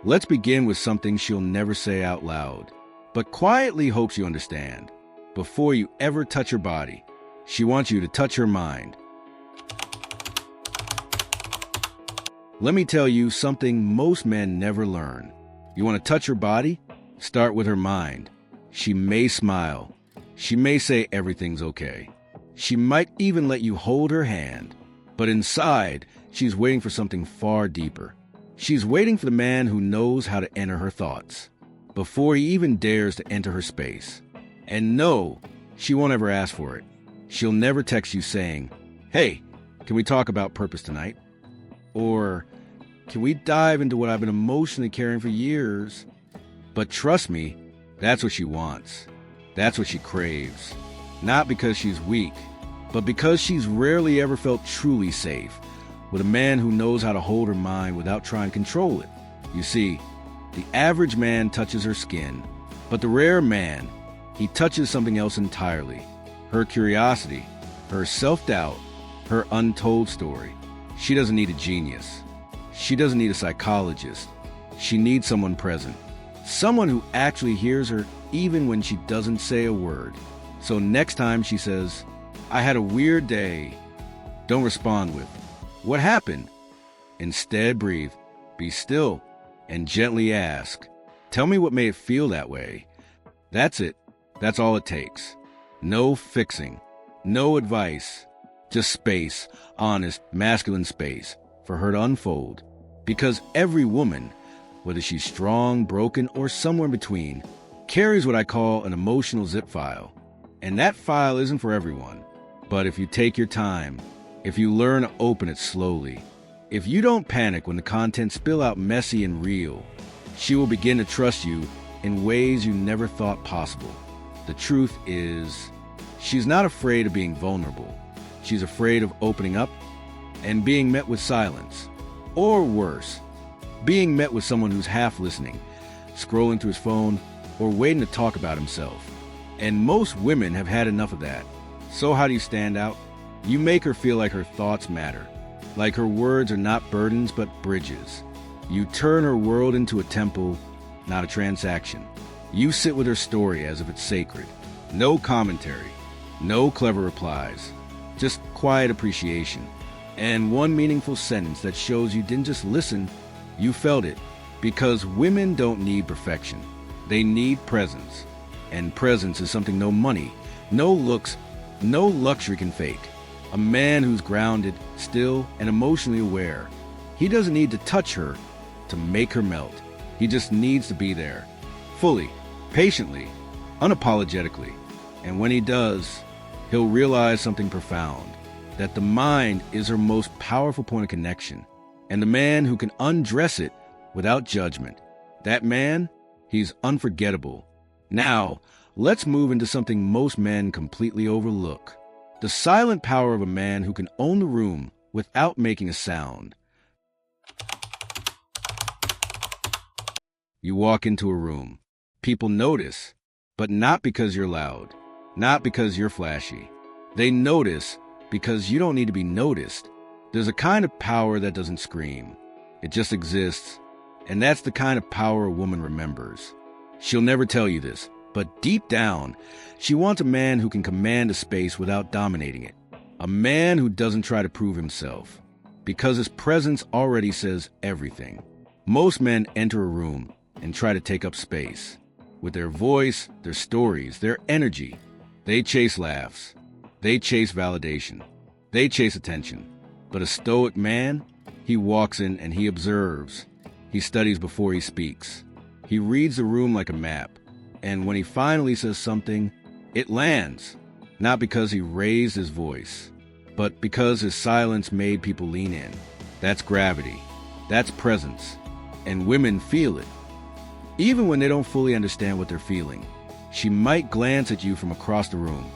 Let's begin with something she'll never say out loud, but quietly hopes you understand. Before you ever touch her body, she wants you to touch her mind. Let me tell you something most men never learn. You want to touch her body? Start with her mind. She may smile. She may say everything's okay. She might even let you hold her hand. But inside, she's waiting for something far deeper. She's waiting for the man who knows how to enter her thoughts before he even dares to enter her space. And no, she won't ever ask for it. She'll never text you saying, "Hey, can we talk about purpose tonight?" Or, "Can we dive into what I've been emotionally carrying for years?" But trust me, that's what she wants. That's what she craves. Not because she's weak, but because she's rarely ever felt truly safe with a man who knows how to hold her mind without trying to control it. You see, the average man touches her skin, but the rare man, he touches something else entirely. Her curiosity, her self-doubt, her untold story. She doesn't need a genius. She doesn't need a psychologist. She needs someone present. Someone who actually hears her even when she doesn't say a word. So next time she says, "I had a weird day," don't respond with, "What happened?" Instead, breathe, be still, and gently ask, "Tell me what made it feel that way." That's it. That's all it takes. No fixing, no advice, just space, honest, masculine space for her to unfold. Because every woman, whether she's strong, broken, or somewhere in between, carries what I call an emotional zip file. And that file isn't for everyone. But if you take your time, if you learn to open it slowly, if you don't panic when the contents spill out messy and real, she will begin to trust you in ways you never thought possible. The truth is, she's not afraid of being vulnerable. She's afraid of opening up and being met with silence. Or worse, being met with someone who's half listening, scrolling through his phone, or waiting to talk about himself. And most women have had enough of that. So how do you stand out? You make her feel like her thoughts matter, like her words are not burdens but bridges. You turn her world into a temple, not a transaction. You sit with her story as if it's sacred. No commentary, no clever replies, just quiet appreciation. And one meaningful sentence that shows you didn't just listen, you felt it. Because women don't need perfection. They need presence. And presence is something no money, no looks, no luxury can fake. A man who's grounded, still, and emotionally aware. He doesn't need to touch her to make her melt. He just needs to be there, fully, patiently, unapologetically. And when he does, he'll realize something profound, that the mind is her most powerful point of connection, and the man who can undress it without judgment. That man, he's unforgettable. Now, let's move into something most men completely overlook. The silent power of a man who can own the room without making a sound. You walk into a room. People notice, but not because you're loud, not because you're flashy. They notice because you don't need to be noticed. There's a kind of power that doesn't scream. It just exists. And that's the kind of power a woman remembers. She'll never tell you this, but deep down, she wants a man who can command a space without dominating it. A man who doesn't try to prove himself, because his presence already says everything. Most men enter a room and try to take up space. With their voice, their stories, their energy. They chase laughs. They chase validation. They chase attention. But a stoic man, he walks in and he observes. He studies before he speaks. He reads the room like a map. And when he finally says something, it lands. Not because he raised his voice, but because his silence made people lean in. That's gravity. That's presence. And women feel it. Even when they don't fully understand what they're feeling. She might glance at you from across the room.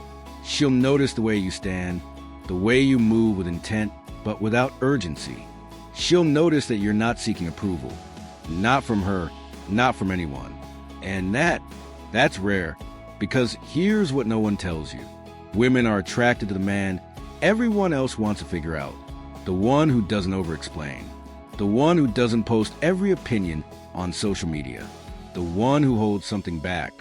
She'll notice the way you stand, the way you move with intent, but without urgency. She'll notice that you're not seeking approval. Not from her, not from anyone. And that's rare, because here's what no one tells you. Women are attracted to the man everyone else wants to figure out. The one who doesn't over-explain. The one who doesn't post every opinion on social media, the one who holds something back.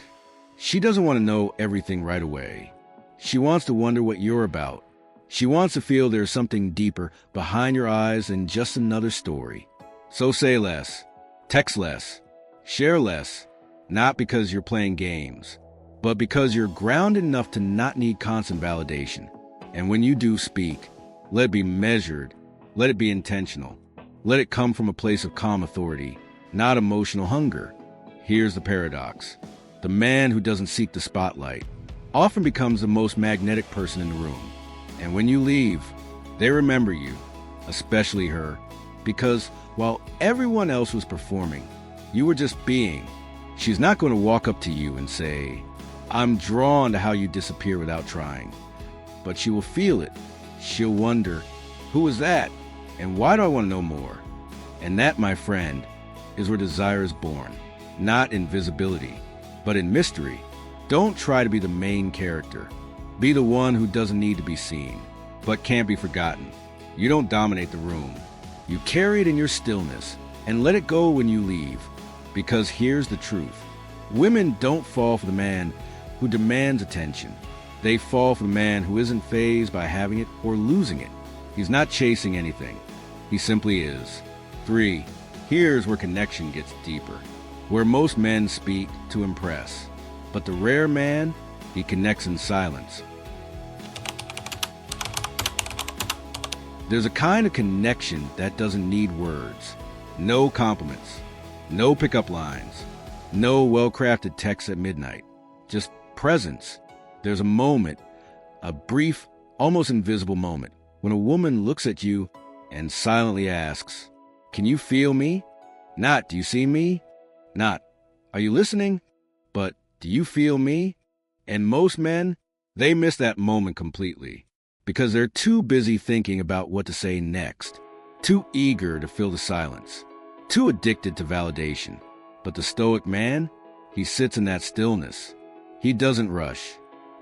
She doesn't want to know everything right away. She wants to wonder what you're about. She wants to feel there's something deeper behind your eyes than just another story. So say less, text less, share less, not because you're playing games, but because you're grounded enough to not need constant validation. And when you do speak, let it be measured, let it be intentional, let it come from a place of calm authority, not emotional hunger. Here's the paradox. The man who doesn't seek the spotlight often becomes the most magnetic person in the room. And when you leave, they remember you, especially her, because while everyone else was performing, you were just being. She's not going to walk up to you and say, "I'm drawn to how you disappear," without trying. But she will feel it. She'll wonder, who is that? And why do I want to know more? And that, my friend, is where desire is born. Not in visibility, but in mystery. Don't try to be the main character. Be the one who doesn't need to be seen, but can't be forgotten. You don't dominate the room. You carry it in your stillness and let it go when you leave. Because here's the truth. Women don't fall for the man who demands attention. They fall for the man who isn't fazed by having it or losing it. He's not chasing anything. He simply is. 3. Here's where connection gets deeper. Where most men speak to impress. But the rare man, he connects in silence. There's a kind of connection that doesn't need words. No compliments. No pickup lines. No well-crafted texts at midnight. Just presence. There's a moment, a brief, almost invisible moment, when a woman looks at you and silently asks, "Can you feel me?" Not, "Do you see me?" Not, "Are you listening?" But, "Do you feel me?" And most men, they miss that moment completely because they're too busy thinking about what to say next, too eager to fill the silence, too addicted to validation. But the Stoic man, he sits in that stillness. He doesn't rush.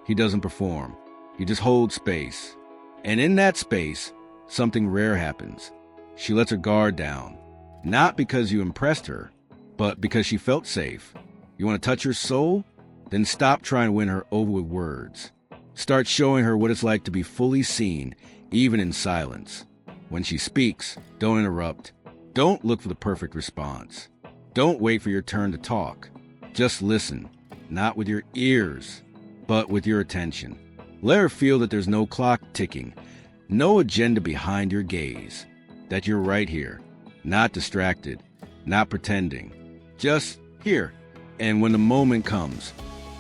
He doesn't perform. He just holds space. And in that space, something rare happens. She lets her guard down, not because you impressed her, but because she felt safe. You want to touch her soul? Then stop trying to win her over with words. Start showing her what it's like to be fully seen, even in silence. When she speaks, don't interrupt. Don't look for the perfect response. Don't wait for your turn to talk. Just listen, not with your ears, but with your attention. Let her feel that there's no clock ticking, no agenda behind your gaze, that you're right here, not distracted, not pretending, just here. And when the moment comes,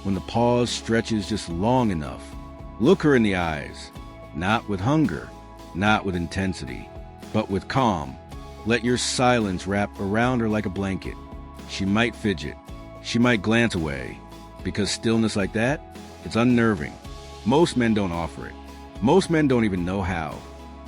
when the pause stretches just long enough, look her in the eyes, not with hunger, not with intensity, but with calm. Let your silence wrap around her like a blanket. She might fidget. She might glance away, because stillness like that, it's unnerving. Most men don't offer it. Most men don't even know how.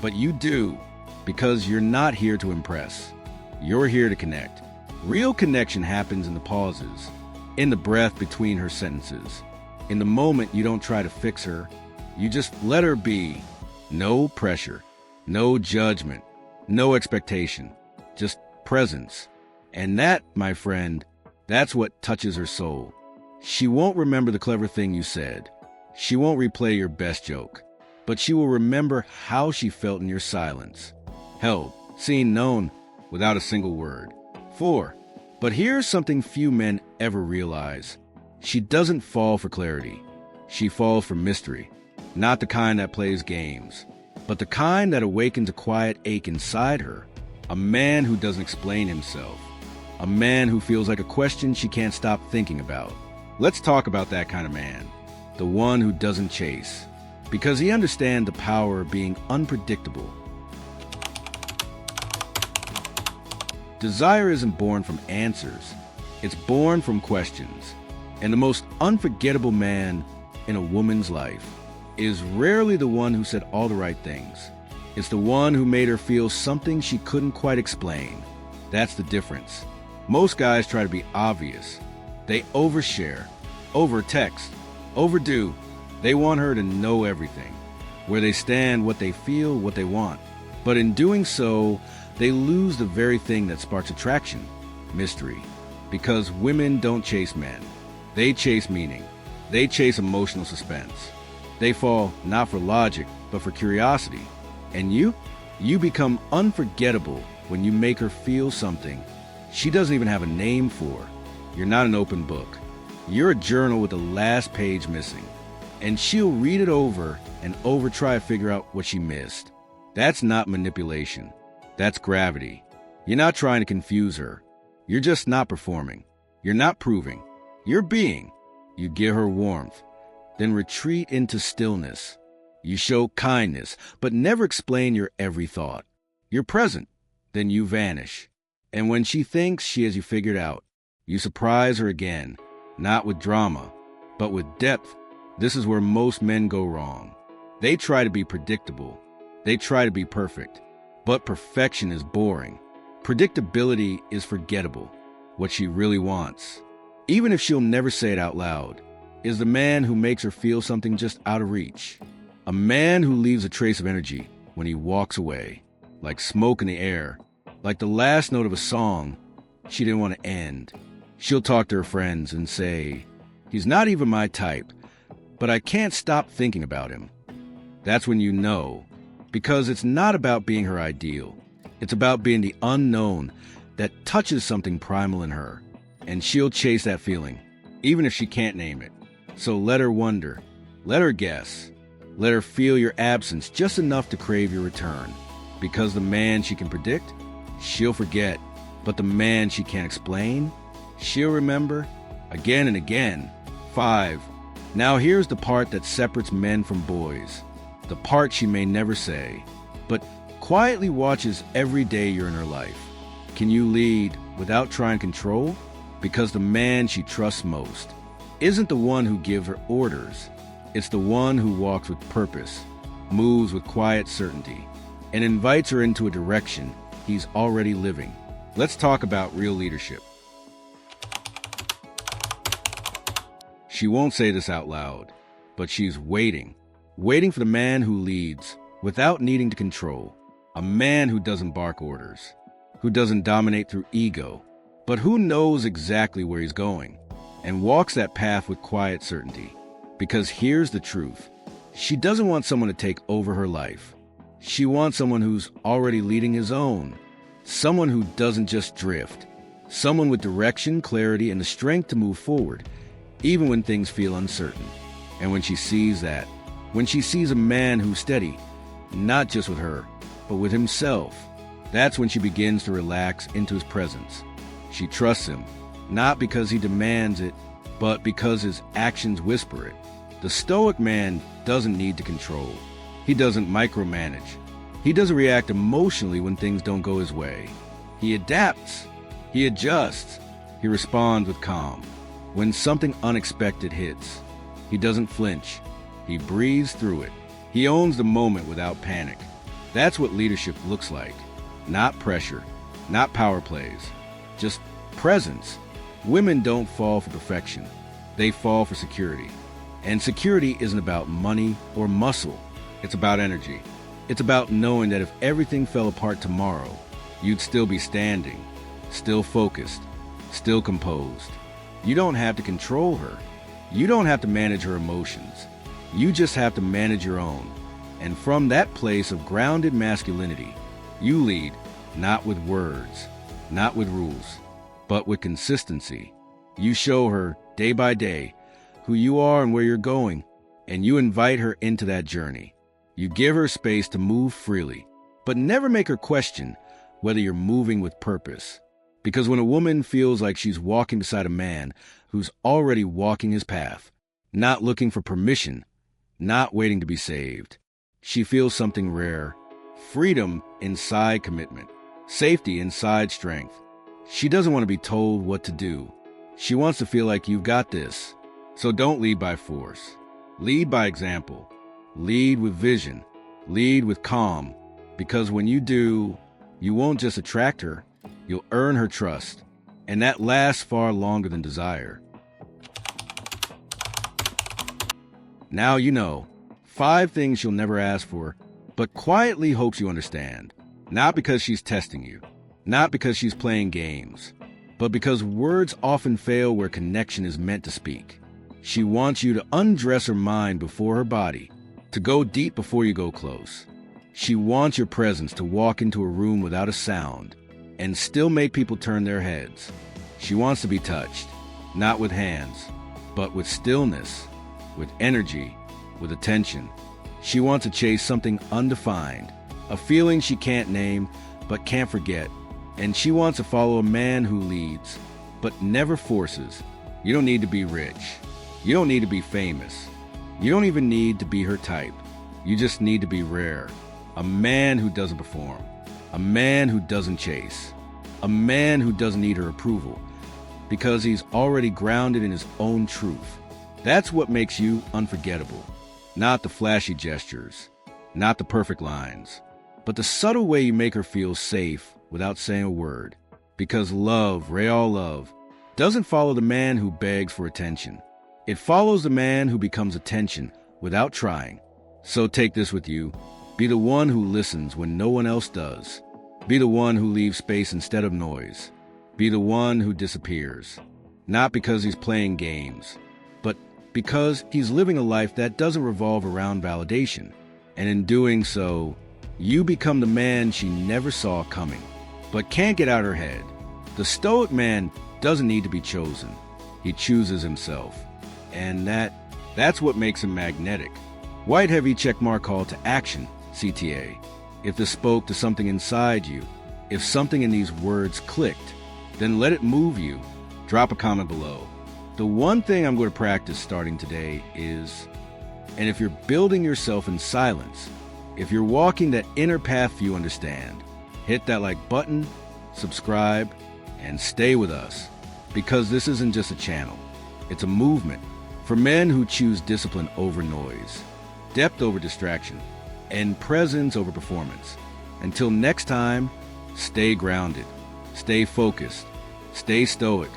But you do, because you're not here to impress. You're here to connect. Real connection happens in the pauses, in the breath between her sentences. In the moment you don't try to fix her, you just let her be. No pressure, no judgment, no expectation, just presence. And that, my friend, that's what touches her soul. She won't remember the clever thing you said. She won't replay your best joke, but she will remember how she felt in your silence. Held, seen, known, without a single word. 4. But here's something few men ever realize. She doesn't fall for clarity. She falls for mystery. Not the kind that plays games, but the kind that awakens a quiet ache inside her. A man who doesn't explain himself. A man who feels like a question she can't stop thinking about. Let's talk about that kind of man. The one who doesn't chase, because he understands the power of being unpredictable. Desire isn't born from answers. It's born from questions. And the most unforgettable man in a woman's life is rarely the one who said all the right things. It's the one who made her feel something she couldn't quite explain. That's the difference. Most guys try to be obvious. They overshare, overtext, overdo. They want her to know everything, where they stand, what they feel, what they want. But in doing so, they lose the very thing that sparks attraction, mystery. Because women don't chase men. They chase meaning. They chase emotional suspense. They fall not for logic, but for curiosity. And you become unforgettable when you make her feel something she doesn't even have a name for. You're not an open book. You're a journal with the last page missing. And she'll read it over and over, try to figure out what she missed. That's not manipulation. That's gravity. You're not trying to confuse her. You're just not performing. You're not proving. You're being. You give her warmth, then retreat into stillness. You show kindness, but never explain your every thought. You're present, then you vanish. And when she thinks she has you figured out, you surprise her again, not with drama, but with depth. This is where most men go wrong. They try to be predictable. They try to be perfect. But perfection is boring. Predictability is forgettable. What she really wants, even if she'll never say it out loud, is the man who makes her feel something just out of reach. A man who leaves a trace of energy when he walks away, like smoke in the air, like the last note of a song she didn't want to end. She'll talk to her friends and say, "He's not even my type, but I can't stop thinking about him." That's when you know, because it's not about being her ideal. It's about being the unknown that touches something primal in her. And she'll chase that feeling, even if she can't name it. So let her wonder. Let her guess. Let her feel your absence just enough to crave your return. Because the man she can predict, she'll forget. But the man she can't explain, she'll remember again and again. 5. Now here's the part that separates men from boys. The part she may never say, but quietly watches every day you're in her life. Can you lead without trying to control? Because the man she trusts most isn't the one who gives her orders. It's the one who walks with purpose, moves with quiet certainty, and invites her into a direction he's already living. Let's talk about real leadership. She won't say this out loud, but she's waiting for the man who leads without needing to control. A man who doesn't bark orders, who doesn't dominate through ego, but who knows exactly where he's going and walks that path with quiet certainty. Because here's the truth. She doesn't want someone to take over her life. She wants someone who's already leading his own. Someone who doesn't just drift. Someone with direction, clarity, and the strength to move forward, even when things feel uncertain. And when she sees that, when she sees a man who's steady, not just with her, but with himself, that's when she begins to relax into his presence. She trusts him, not because he demands it, but because his actions whisper it. The Stoic man doesn't need to control. He doesn't micromanage. He doesn't react emotionally when things don't go his way. He adapts. He adjusts. He responds with calm. When something unexpected hits, he doesn't flinch. He breathes through it. He owns the moment without panic. That's what leadership looks like. Not pressure, not power plays, just presence. Women don't fall for perfection. They fall for security. And security isn't about money or muscle. It's about energy. It's about knowing that if everything fell apart tomorrow, you'd still be standing, still focused, still composed. You don't have to control her. You don't have to manage her emotions. You just have to manage your own. And from that place of grounded masculinity, you lead not with words, not with rules, but with consistency. You show her day by day who you are and where you're going, and you invite her into that journey. You give her space to move freely, but never make her question whether you're moving with purpose. Because when a woman feels like she's walking beside a man who's already walking his path, not looking for permission, not waiting to be saved, she feels something rare. Freedom inside commitment, safety inside strength. She doesn't want to be told what to do. She wants to feel like you've got this. So don't lead by force. Lead by example. Lead with vision. Lead with calm. Because when you do, you won't just attract her, you'll earn her trust. And that lasts far longer than desire. Now you know 5 things she'll never ask for, but quietly hopes you understand. Not because she's testing you. Not because she's playing games. but because words often fail where connection is meant to speak. She wants you to undress her mind before her body, to go deep before you go close. She wants your presence to walk into a room without a sound and still make people turn their heads. She wants to be touched, not with hands, but with stillness, with energy, with attention. She wants to chase something undefined, a feeling she can't name but can't forget. And she wants to follow a man who leads, but never forces. You don't need to be rich. You don't need to be famous. You don't even need to be her type. You just need to be rare. A man who doesn't perform. A man who doesn't chase. A man who doesn't need her approval, because he's already grounded in his own truth. That's what makes you unforgettable. Not the flashy gestures, not the perfect lines, but the subtle way you make her feel safe without saying a word. Because love, real love, doesn't follow the man who begs for attention. It follows the man who becomes attention without trying. So take this with you. Be the one who listens when no one else does. Be the one who leaves space instead of noise. Be the one who disappears. Not because he's playing games, but because he's living a life that doesn't revolve around validation. And in doing so, you become the man she never saw coming, but can't get out her head. The Stoic man doesn't need to be chosen. He chooses himself. And that's what makes him magnetic. White heavy checkmark call to action, CTA. If this spoke to something inside you, if something in these words clicked, then let it move you. Drop a comment below. The one thing I'm going to practice starting today is, and if you're building yourself in silence, if you're walking that inner path you understand, hit that like button, subscribe, and stay with us. Because this isn't just a channel, it's a movement for men who choose discipline over noise, depth over distraction, and presence over performance. Until next time, stay grounded, stay focused, stay stoic,